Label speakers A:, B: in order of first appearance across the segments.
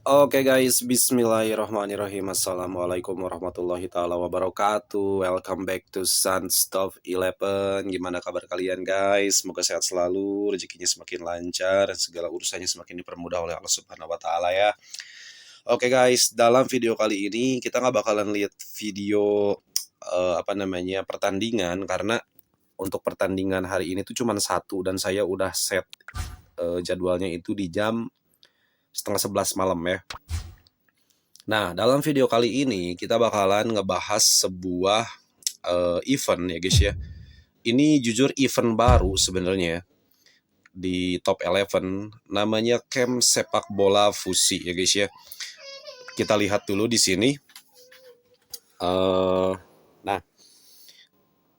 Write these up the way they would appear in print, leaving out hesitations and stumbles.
A: Oke guys, bismillahirrahmanirrahim. Assalamualaikum warahmatullahi ta'ala wabarakatuh. Welcome back to Sunstuff 11. Gimana kabar kalian guys? Semoga sehat selalu, rezekinya semakin lancar, dan segala urusannya semakin dipermudah oleh Allah Subhanahu wa Ta'ala ya. Oke guys, dalam video kali ini kita nggak bakalan lihat video pertandingan, karena untuk pertandingan hari ini tuh cuma satu, dan saya udah set jadwalnya itu di jam setengah 11 malam ya. Nah, dalam video kali ini kita bakalan ngebahas sebuah event ya guys ya. Ini jujur event baru sebenarnya di top 11, namanya Camp Sepak Bola Fusi ya guys ya. Kita lihat dulu di sini. Nah,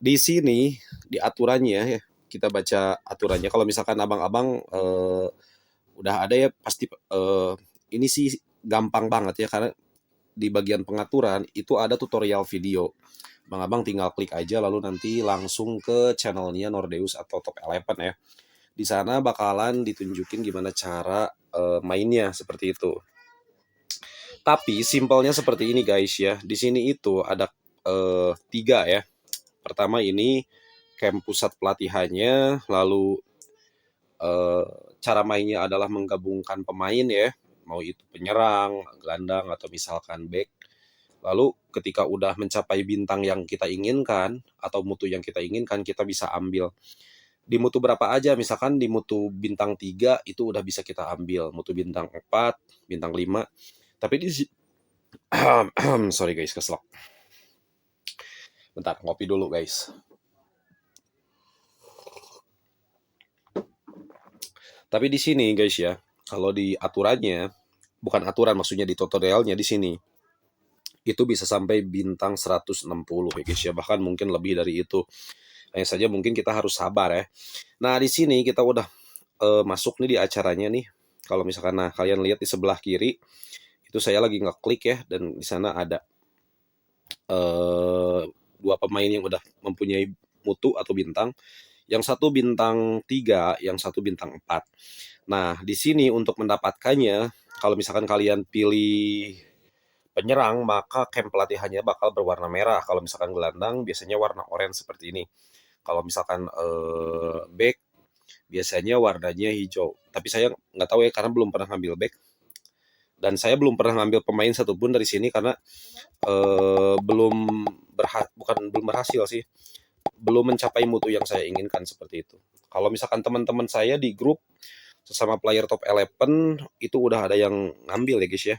A: di sini di aturannya ya, kita baca aturannya. Kalau misalkan abang-abang udah ada ya pasti ini sih gampang banget ya, karena di bagian pengaturan itu ada tutorial video. Abang-abang tinggal klik aja lalu nanti langsung ke channelnya Nordeus atau Top 11 ya. Di sana bakalan ditunjukin gimana cara mainnya seperti itu. Tapi simpelnya seperti ini guys ya. Di sini itu ada 3 ya. Pertama ini camp pusat pelatihannya, lalu cara mainnya adalah menggabungkan pemain ya, mau itu penyerang, gelandang, atau misalkan back. Lalu ketika udah mencapai bintang yang kita inginkan atau mutu yang kita inginkan, kita bisa ambil. Di mutu berapa aja, misalkan di mutu bintang 3 itu udah bisa kita ambil, mutu bintang 4, bintang 5. Tapi di sorry guys, keselak. Bentar, ngopi dulu guys. Tapi di sini guys ya, kalau di aturannya, bukan aturan maksudnya, di tutorialnya di sini itu bisa sampai bintang 160 ya guys ya, bahkan mungkin lebih dari itu. Hanya saja mungkin kita harus sabar ya. Nah, di sini kita udah masuk nih di acaranya nih. Kalau misalkan kalian lihat di sebelah kiri itu saya lagi ngeklik ya, dan di sana ada dua pemain yang udah mempunyai mutu atau bintang. Yang satu bintang 3, yang satu bintang 4. Nah, di sini untuk mendapatkannya, kalau misalkan kalian pilih penyerang, maka camp pelatihannya bakal berwarna merah. Kalau misalkan gelandang, biasanya warna oranye seperti ini. Kalau misalkan back, biasanya warnanya hijau. Tapi saya nggak tahu ya, karena belum pernah ngambil back. Dan saya belum pernah ngambil pemain satupun dari sini, karena belum berhasil sih. Belum mencapai mutu yang saya inginkan seperti itu. Kalau misalkan teman-teman saya di grup sesama player top 11 itu udah ada yang ngambil ya guys ya.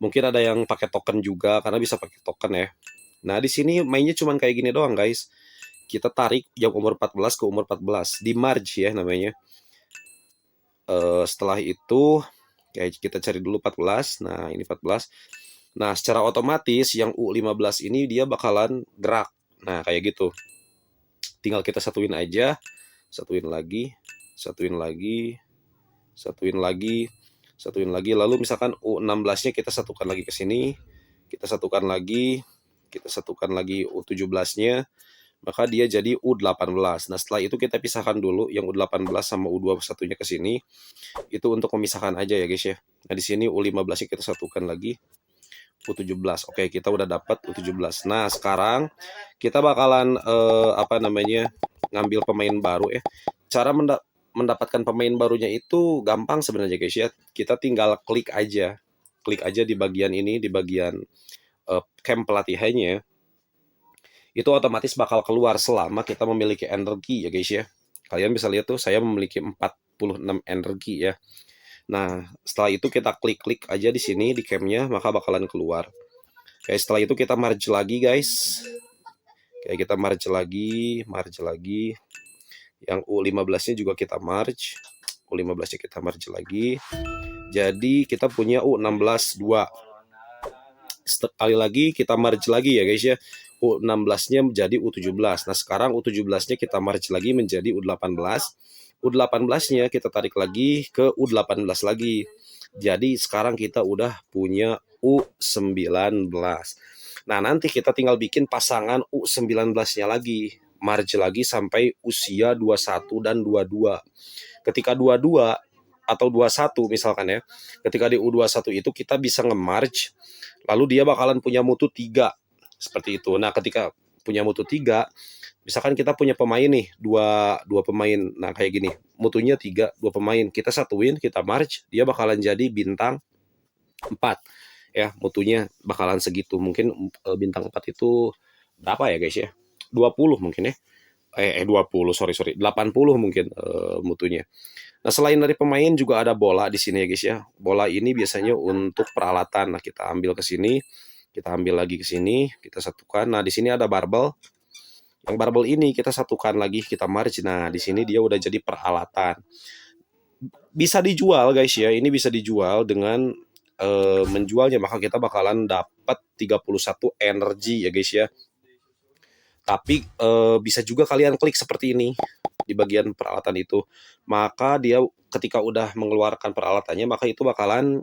A: Mungkin ada yang pakai token juga, karena bisa pakai token ya. Nah, di sini mainnya cuman kayak gini doang, guys. Kita tarik yang umur 14 ke umur 14. Di merge ya namanya. Setelah itu, kayak kita cari dulu 14. Nah, ini 14. Nah, secara otomatis yang U15 ini dia bakalan gerak. Nah, kayak gitu. Tinggal kita satuin aja. Satuin lagi. Satuin lagi. Satuin lagi. Satuin lagi, lalu misalkan U16-nya kita satukan lagi ke sini, kita satukan lagi U17-nya, maka dia jadi U18. Nah, setelah itu kita pisahkan dulu yang U18 sama U21-nya ke sini. Itu untuk memisahkan aja ya guys ya. Nah, di sini U15-nya kita satukan lagi U17. Oke, kita udah dapat U17. Nah, sekarang kita bakalan ngambil pemain baru ya. Cara mendapatkan pemain barunya itu gampang sebenarnya guys ya. Kita tinggal klik aja di bagian ini, di bagian camp pelatihannya. Itu otomatis bakal keluar selama kita memiliki energi ya guys ya. Kalian bisa lihat tuh, saya memiliki 46 energi ya. Nah, setelah itu kita klik aja di sini di campnya, maka bakalan keluar. Kayak setelah itu kita merge lagi guys. Kayak kita merge lagi. Yang U15-nya juga kita merge. U15-nya kita merge lagi. Jadi kita punya U16 2. Sekali lagi kita merge lagi ya guys ya. U16-nya menjadi U17. Nah, sekarang U17-nya kita merge lagi menjadi U18. U18-nya kita tarik lagi ke U18 lagi. Jadi sekarang kita udah punya U19. Nah, nanti kita tinggal bikin pasangan U19-nya lagi. Merge lagi sampai usia 21 dan 22. Ketika 22, atau 21 misalkan ya. Ketika di U21 itu kita bisa nge-merge, lalu dia bakalan punya mutu 3 seperti itu. Nah, ketika punya mutu 3, misalkan kita punya pemain nih, dua pemain. Nah, kayak gini, mutunya 3, 2 pemain. Kita satuin, kita merge, dia bakalan jadi bintang 4. Ya, mutunya bakalan segitu. Mungkin bintang 4 itu berapa ya, guys ya? 20 mungkin ya. 20, sorry, 80 mungkin mutunya. Nah, selain dari pemain juga ada bola di sini ya, guys ya. Bola ini biasanya untuk peralatan. Nah, kita ambil ke sini, kita ambil lagi ke sini, kita satukan. Nah, di sini ada barbel. Yang barbel ini kita satukan lagi, kita merge. Nah, di sini dia udah jadi peralatan. Bisa dijual, guys ya. Ini bisa dijual dengan menjualnya, maka kita bakalan dapat 31 energi ya, guys ya. Tapi bisa juga kalian klik seperti ini di bagian peralatan itu. Maka dia ketika udah mengeluarkan peralatannya, maka itu bakalan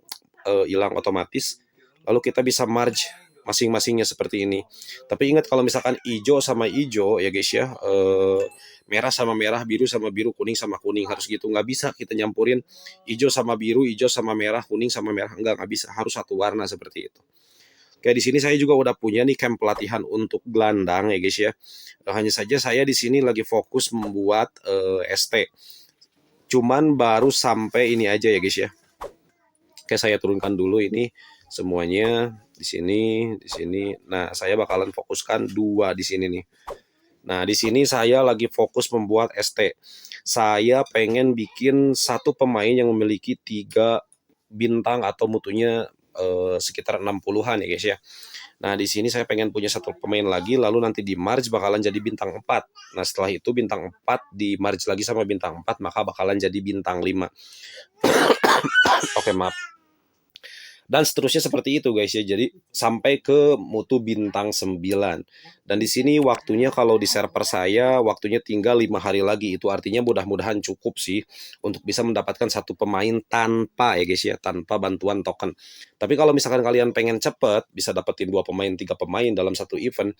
A: hilang otomatis. Lalu kita bisa merge masing-masingnya seperti ini. Tapi ingat kalau misalkan hijau sama hijau ya, guys ya, merah sama merah, biru sama biru, kuning sama kuning, harus gitu. Nggak bisa kita nyampurin hijau sama biru, hijau sama merah, kuning sama merah. Nggak bisa, harus satu warna seperti itu. Kayak di sini saya juga udah punya nih camp pelatihan untuk gelandang ya, guys ya. Hanya saja saya di sini lagi fokus membuat ST. Cuman baru sampai ini aja ya, guys ya. Oke, saya turunkan dulu ini semuanya di sini, di sini. Nah, saya bakalan fokuskan 2 di sini nih. Nah, di sini saya lagi fokus membuat ST. Saya pengen bikin satu pemain yang memiliki 3 bintang atau mutunya sekitar 60-an ya, guys ya. Nah, di sini saya pengen punya satu pemain lagi, lalu nanti di merge bakalan jadi bintang 4. Nah, setelah itu bintang 4 di merge lagi sama bintang 4, maka bakalan jadi bintang 5. Oke, maaf. Dan seterusnya seperti itu, guys ya. Jadi sampai ke mutu bintang 9. Dan di sini waktunya kalau di server saya waktunya tinggal 5 hari lagi. Itu artinya mudah-mudahan cukup sih untuk bisa mendapatkan satu pemain tanpa ya, guys ya, tanpa bantuan token. Tapi kalau misalkan kalian pengen cepet bisa dapetin 2 pemain, 3 pemain dalam satu event,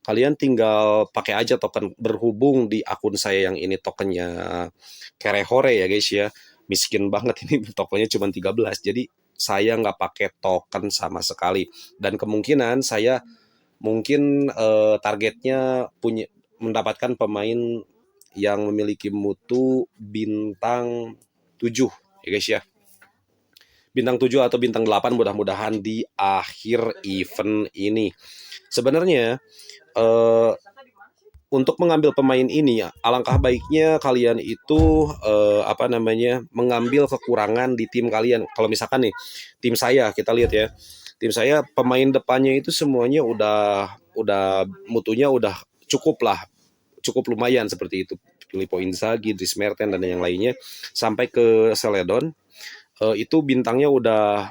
A: kalian tinggal pakai aja token. Berhubung di akun saya yang ini tokennya Kerehore ya, guys ya. Miskin banget ini, tokennya cuma 13. Jadi saya nggak pakai token sama sekali, dan kemungkinan saya mungkin targetnya punya mendapatkan pemain yang memiliki mutu bintang 7 ya, guys ya, bintang 7 atau bintang 8 mudah-mudahan di akhir event ini. Sebenarnya untuk mengambil pemain ini ya, alangkah baiknya kalian itu mengambil kekurangan di tim kalian. Kalau misalkan nih tim saya, kita lihat ya, tim saya pemain depannya itu semuanya udah mutunya udah cukup lah, cukup lumayan seperti itu. Filippo Inzaghi, Dries Mertens dan yang lainnya, sampai ke Celedon itu bintangnya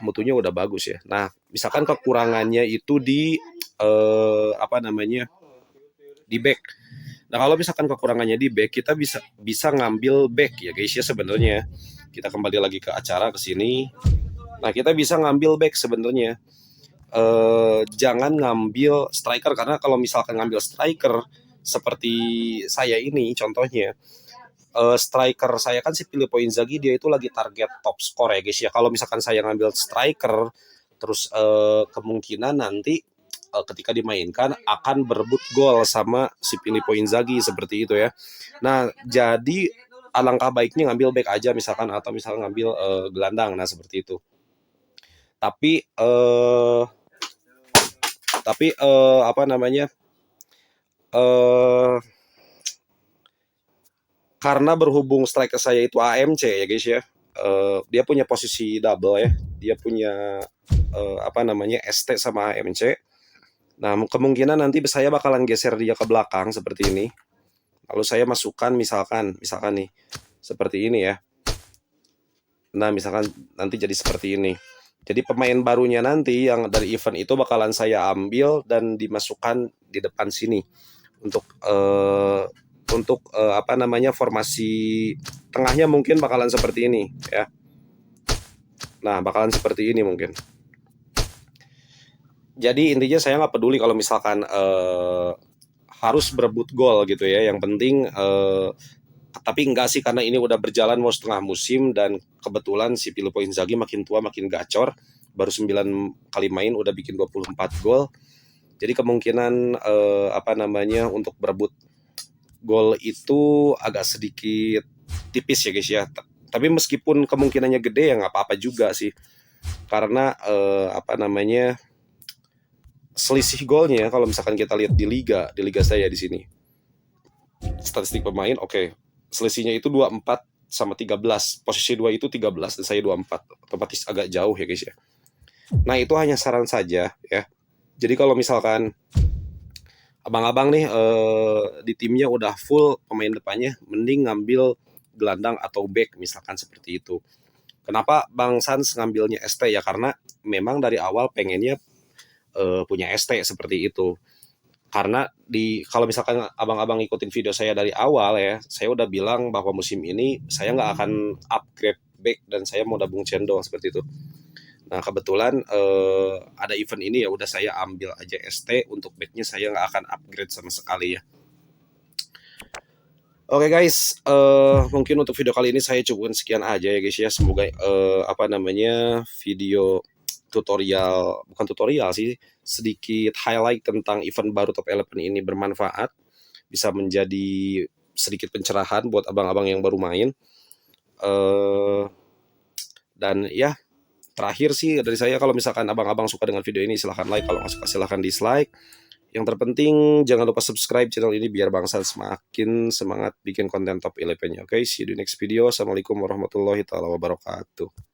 A: mutunya udah bagus ya. Nah, misalkan kekurangannya itu di di back. Nah, kalau misalkan kekurangannya di back, kita bisa ngambil back ya, guys ya. Sebenarnya kita kembali lagi ke acara ke sini. Nah, kita bisa ngambil back sebenarnya. Jangan ngambil striker, karena kalau misalkan ngambil striker seperti saya ini contohnya, striker saya kan si Filippo Inzaghi, dia itu lagi target top score ya, guys ya. Kalau misalkan saya ngambil striker terus kemungkinan nanti ketika dimainkan akan berebut gol sama si Filippo Inzaghi seperti itu ya. Nah, jadi alangkah baiknya ngambil back aja misalkan, atau misalkan ngambil gelandang. Nah, seperti itu. Tapi karena berhubung striker saya itu AMC ya, guys ya. Dia punya posisi double ya. Dia punya ST sama AMC. Nah, kemungkinan nanti saya bakalan geser dia ke belakang seperti ini. Lalu saya masukkan misalkan nih seperti ini ya. Nah, misalkan nanti jadi seperti ini. Jadi pemain barunya nanti yang dari event itu bakalan saya ambil dan dimasukkan di depan sini untuk formasi tengahnya mungkin bakalan seperti ini ya. Nah, bakalan seperti ini mungkin. Jadi intinya saya nggak peduli kalau misalkan harus berebut gol gitu ya. Yang penting Tapi enggak sih, karena ini udah berjalan mau setengah musim dan kebetulan si Filippo Inzaghi makin tua makin gacor, baru 9 kali main udah bikin 24 gol. Jadi kemungkinan apa namanya untuk berebut gol itu agak sedikit tipis ya guys ya. Tapi meskipun kemungkinannya gede ya nggak apa-apa juga sih. Karena apa namanya selisih golnya kalau misalkan kita lihat di liga saya di sini. Statistik pemain oke. Selisihnya itu 24 sama 13. Posisi 2 itu 13 dan saya 24. Otomatis agak jauh ya guys ya. Nah, itu hanya saran saja ya. Jadi kalau misalkan abang-abang nih di timnya udah full pemain depannya, mending ngambil gelandang atau back misalkan seperti itu. Kenapa Bang Sans ngambilnya ST ya? Karena memang dari awal pengennya punya ST seperti itu. Karena kalau misalkan abang-abang ngikutin video saya dari awal ya, saya udah bilang bahwa musim ini saya nggak akan upgrade back dan saya mau dabung cendol seperti itu. Nah kebetulan ada event ini ya udah saya ambil aja ST, untuk backnya saya nggak akan upgrade sama sekali ya. Oke guys, mungkin untuk video kali ini saya cukupin sekian aja ya guys ya. Semoga apa namanya video tutorial, bukan tutorial sih, sedikit highlight tentang event baru Top 11 ini bermanfaat, bisa menjadi sedikit pencerahan buat abang-abang yang baru main. Dan ya terakhir sih dari saya, kalau misalkan abang-abang suka dengan video ini silahkan like, kalau nggak suka silahkan dislike. Yang terpenting jangan lupa subscribe channel ini biar Bang Sans semakin semangat bikin konten Top 11-nya. Oke, see you di next video. Assalamualaikum warahmatullahi wabarakatuh.